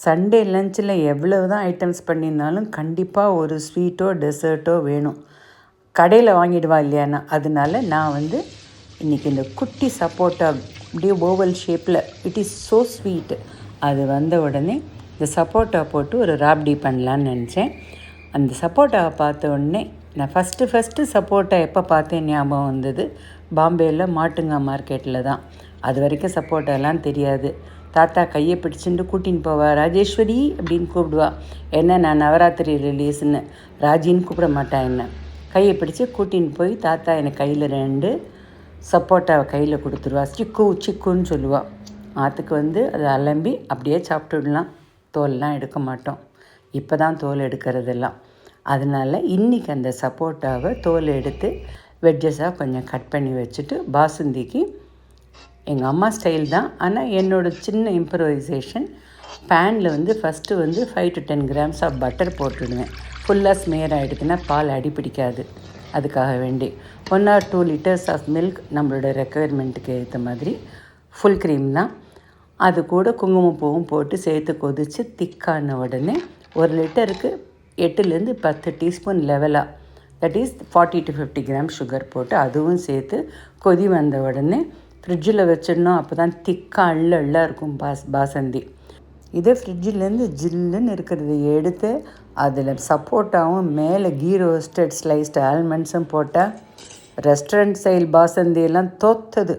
Sunday லஞ்சில் எவ்வளவு தான் items பண்ணியிருந்தாலும் கண்டிப்பாக ஒரு ஸ்வீட்டோ டெசர்ட்டோ வேணும். கடையில் வாங்கிடுவா இல்லையாண்ணா, அதனால நான் இன்றைக்கி இந்த குட்டி சப்போட்டா அப்படியே ஓவல் ஷேப்பில் இட் இஸ் ஸோ ஸ்வீட்டு அது வந்த உடனே இந்த சப்போட்டா போட்டு ஒரு ராப்டி பண்ணலான்னு நினச்சேன். அந்த சப்போட்டாவை பார்த்த உடனே நான் ஃபஸ்ட்டு சப்போட்டா எப்போ பார்த்தேன் ஞாபகம் வந்தது, பாம்பேயில் மாட்டுங்கா மார்க்கெட்டில் தான். அது வரைக்கும் சப்போட்டாலாம் தெரியாது. தாத்தா கையை பிடிச்சிட்டு கூட்டின்னு போவா, ராஜேஸ்வரி அப்படின்னு கூப்பிடுவா. என்ன நான் நவராத்திரி ரிலீஸ்ன்னு ராஜின்னு கூப்பிட மாட்டான். என்ன கையை பிடிச்சி கூட்டின்னு போய் தாத்தா எனக்கு கையில் 2 சப்போட்டாவை கையில் கொடுத்துருவா. சிக்குன்னு சொல்லுவாள். ஆற்றுக்கு அதை அலம்பி அப்படியே சாப்பிட்டுடலாம், தோல்லாம் எடுக்க மாட்டோம். இப்போ தான் தோல் எடுக்கிறதெல்லாம். அதனால் இன்றைக்கி அந்த சப்போட்டாவை தோல் எடுத்து வெட்ஜஸாக கொஞ்சம் கட் பண்ணி வச்சுட்டு, பாசுந்திக்கு எங்கள் அம்மா ஸ்டைல் தான், ஆனால் என்னோடய சின்ன இம்ப்ரவைசேஷன், பேனில் first 5 to 10 grams of butter போட்டுடுவேன். ஃபுல்லாக ஸ்மேர் ஆகிடுதுன்னா பால் அடிப்பிடிக்காது. அதுக்காக வேண்டி 1 or 2 liters ஆஃப் மில்க் நம்மளோட ரெக்குயர்மெண்ட்டுக்கு ஏற்ற மாதிரி, ஃபுல் க்ரீம் தான். அது கூட குங்குமப்பூவும் போட்டு சேர்த்து கொதித்து திக்கான உடனே 1 லிட்டருக்கு 8 to 10 டீஸ்பூன் லெவலாக, that is 40 to 50 grams sugar போட்டு அதுவும் சேர்த்து கொதி வந்த உடனே ஃப்ரிட்ஜில் வச்சிடணும். அப்போ தான் திக்காக அள்ளாக இருக்கும் பாசந்தி. இதே ஃப்ரிட்ஜிலேருந்து ஜில்லுன்னு இருக்கிறது எடுத்து அதில் சப்போட்டாவும் மேலே கீ ரோஸ்டட் ஸ்லைஸ்டு ஆல்மண்ட்ஸும் போட்டால் ரெஸ்டாரண்ட் ஸ்டைல் பாசந்தியெல்லாம் தோத்தது.